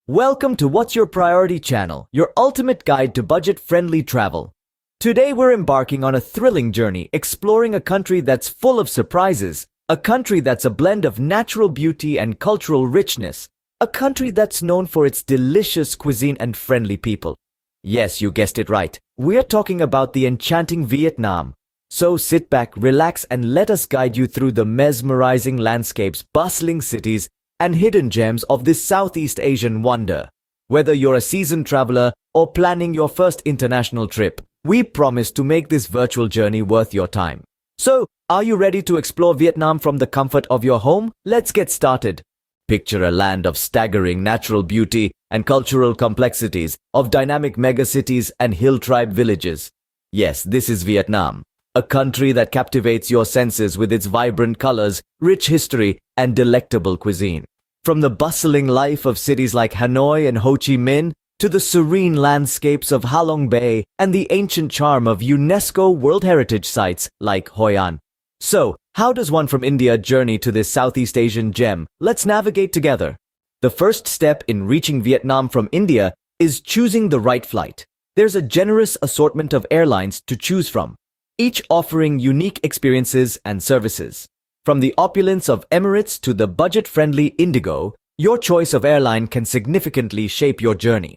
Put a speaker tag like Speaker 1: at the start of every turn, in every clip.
Speaker 1: Welcome to What's Your Priority channel, your ultimate guide to budget-friendly travel. Today we're embarking on a thrilling journey exploring a country that's full of surprises, a country that's a blend of natural beauty and cultural richness, a country that's known for its delicious cuisine and friendly people. Yes, you guessed it right. We're talking about the enchanting Vietnam. So sit back, relax, and let us guide you through the mesmerizing landscapes, bustling cities, and hidden gems of this Southeast Asian wonder. Whether you're a seasoned traveler or planning your first international trip, we promise to make this virtual journey worth your time. So, are you ready to explore Vietnam from the comfort of your home? Let's get started. Picture a land of staggering natural beauty and cultural complexities, of dynamic megacities and hill tribe villages. Yes, this is Vietnam. A country that captivates your senses with its vibrant colors, rich history, and delectable cuisine. From the bustling life of cities like Hanoi and Ho Chi Minh, to the serene landscapes of Ha Long Bay and the ancient charm of UNESCO World Heritage Sites like Hoi An. So, how does one from India journey to this Southeast Asian gem? Let's navigate together. The first step in reaching Vietnam from India is choosing the right flight. There's a generous assortment of airlines to choose from, each offering unique experiences and services. From the opulence of Emirates to the budget-friendly Indigo, your choice of airline can significantly shape your journey.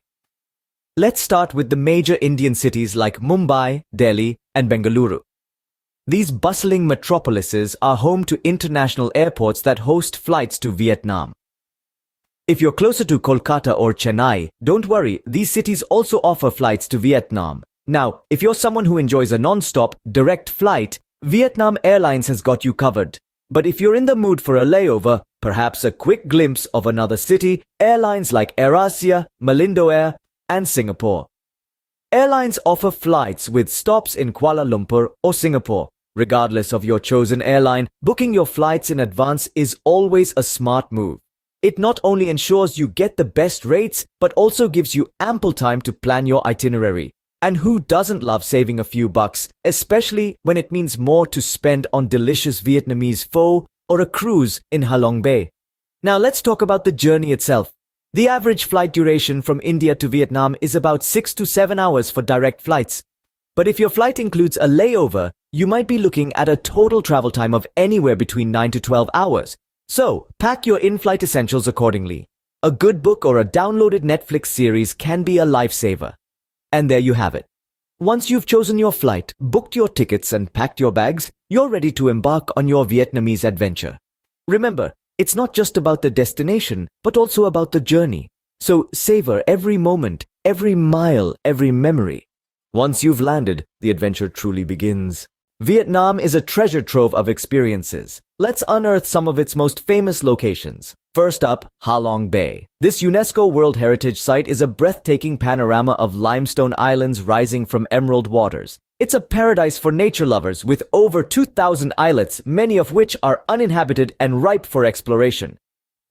Speaker 1: Let's start with the major Indian cities like Mumbai, Delhi, and Bengaluru. These bustling metropolises are home to international airports that host flights to Vietnam. If you're closer to Kolkata or Chennai, don't worry, these cities also offer flights to Vietnam. Now, if you're someone who enjoys a non-stop, direct flight, Vietnam Airlines has got you covered. But if you're in the mood for a layover, perhaps a quick glimpse of another city, airlines like AirAsia, Malindo Air, and Singapore. Airlines offer flights with stops in Kuala Lumpur or Singapore. Regardless of your chosen airline, booking your flights in advance is always a smart move. It not only ensures you get the best rates, but also gives you ample time to plan your itinerary. And who doesn't love saving a few bucks, especially when it means more to spend on delicious Vietnamese pho or a cruise in Ha Long Bay? Now let's talk about the journey itself. The average flight duration from India to Vietnam is about 6 to 7 hours for direct flights. But if your flight includes a layover, you might be looking at a total travel time of anywhere between 9 to 12 hours. So, pack your in-flight essentials accordingly. A good book or a downloaded Netflix series can be a lifesaver. And there you have it. Once you've chosen your flight, booked your tickets and packed your bags, you're ready to embark on your Vietnamese adventure. Remember, it's not just about the destination, but also about the journey. So savor every moment, every mile, every memory. Once you've landed, the adventure truly begins. Vietnam is a treasure trove of experiences. Let's unearth some of its most famous locations. First up, Ha Long Bay. This UNESCO World Heritage Site is a breathtaking panorama of limestone islands rising from emerald waters. It's a paradise for nature lovers with over 2,000 islets, many of which are uninhabited and ripe for exploration.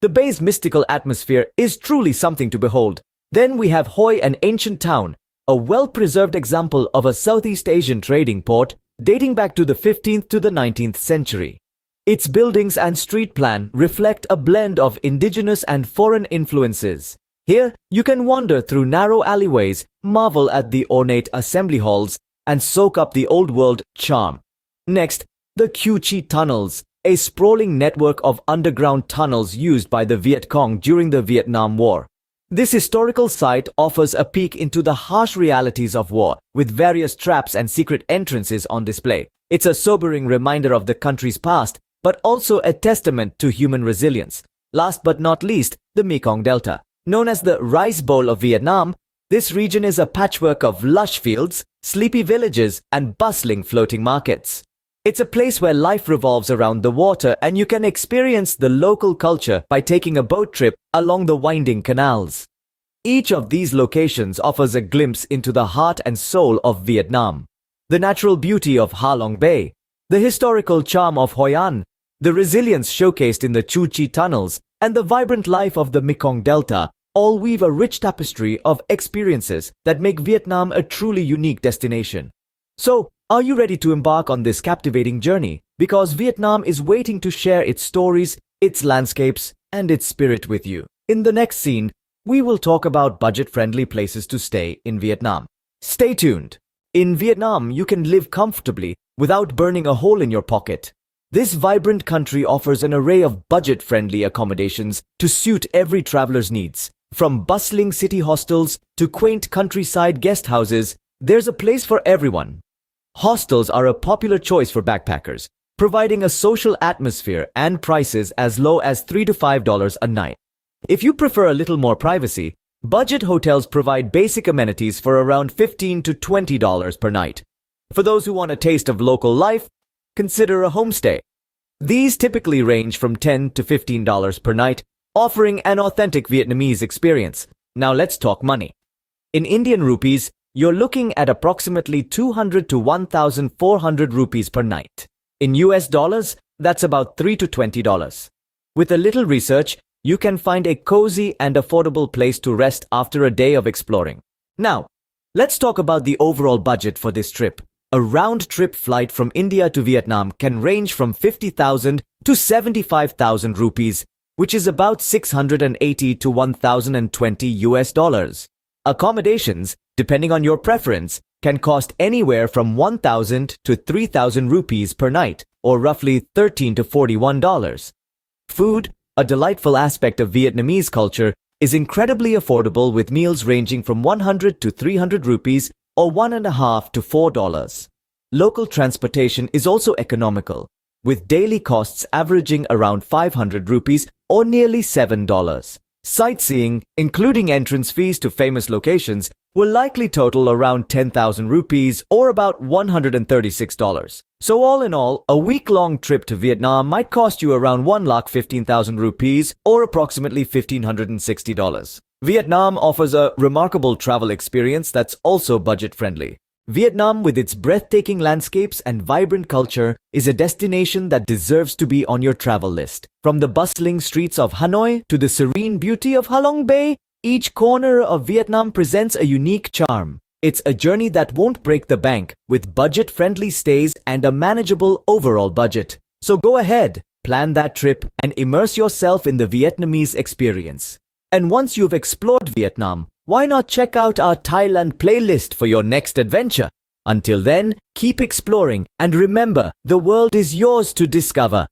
Speaker 1: The bay's mystical atmosphere is truly something to behold. Then we have Hoi, an ancient town, a well-preserved example of a Southeast Asian trading port dating back to the 15th to the 19th century. Its buildings and street plan reflect a blend of indigenous and foreign influences. Here, you can wander through narrow alleyways, marvel at the ornate assembly halls, and soak up the old-world charm. Next, the Cu Chi Tunnels, a sprawling network of underground tunnels used by the Viet Cong during the Vietnam War. This historical site offers a peek into the harsh realities of war, with various traps and secret entrances on display. It's a sobering reminder of the country's past, but also a testament to human resilience. Last but not least, the Mekong Delta. Known as the Rice Bowl of Vietnam, this region is a patchwork of lush fields, sleepy villages, and bustling floating markets. It's a place where life revolves around the water, and you can experience the local culture by taking a boat trip along the winding canals. Each of these locations offers a glimpse into the heart and soul of Vietnam. The natural beauty of Ha Long Bay, the historical charm of Hoi An, the resilience showcased in the Cu Chi Tunnels, and the vibrant life of the Mekong Delta all weave a rich tapestry of experiences that make Vietnam a truly unique destination. So, are you ready to embark on this captivating journey? Because Vietnam is waiting to share its stories, its landscapes, and its spirit with you. In the next scene, we will talk about budget-friendly places to stay in Vietnam. Stay tuned. In Vietnam, you can live comfortably without burning a hole in your pocket. This vibrant country offers an array of budget-friendly accommodations to suit every traveler's needs. From bustling city hostels to quaint countryside guest houses, there's a place for everyone. Hostels are a popular choice for backpackers, providing a social atmosphere and prices as low as $3 to $5 a night. If you prefer a little more privacy, budget hotels provide basic amenities for around $15 to $20 per night. For those who want a taste of local life, consider a homestay. These typically range from $10 to $15 per night, offering an authentic Vietnamese experience. Now let's talk money. In Indian rupees, you're looking at approximately 200 to 1,400 rupees per night. In US dollars, that's about $3 to $20. With a little research, you can find a cozy and affordable place to rest after a day of exploring. Now, let's talk about the overall budget for this trip. A round-trip flight from India to Vietnam can range from 50,000 to 75,000 rupees, which is about 680 to 1,020 US dollars. Accommodations, depending on your preference, can cost anywhere from 1,000 to 3,000 rupees per night, or roughly $13 to $41. Food, a delightful aspect of Vietnamese culture, is incredibly affordable with meals ranging from 100 to 300 rupees or $1.5 to $4. Local transportation is also economical, with daily costs averaging around 500 rupees or nearly $7. Sightseeing, including entrance fees to famous locations, will likely total around 10,000 rupees or about $136. So all in all, a week-long trip to Vietnam might cost you around 1,15,000 rupees or approximately $1,560. Vietnam offers a remarkable travel experience that's also budget-friendly. Vietnam, with its breathtaking landscapes and vibrant culture, is a destination that deserves to be on your travel list. From the bustling streets of Hanoi to the serene beauty of Ha Long Bay, each corner of Vietnam presents a unique charm. It's a journey that won't break the bank, with budget-friendly stays and a manageable overall budget. So go ahead, plan that trip and immerse yourself in the Vietnamese experience. And once you've explored Vietnam, why not check out our Thailand playlist for your next adventure? Until then, keep exploring and remember, the world is yours to discover.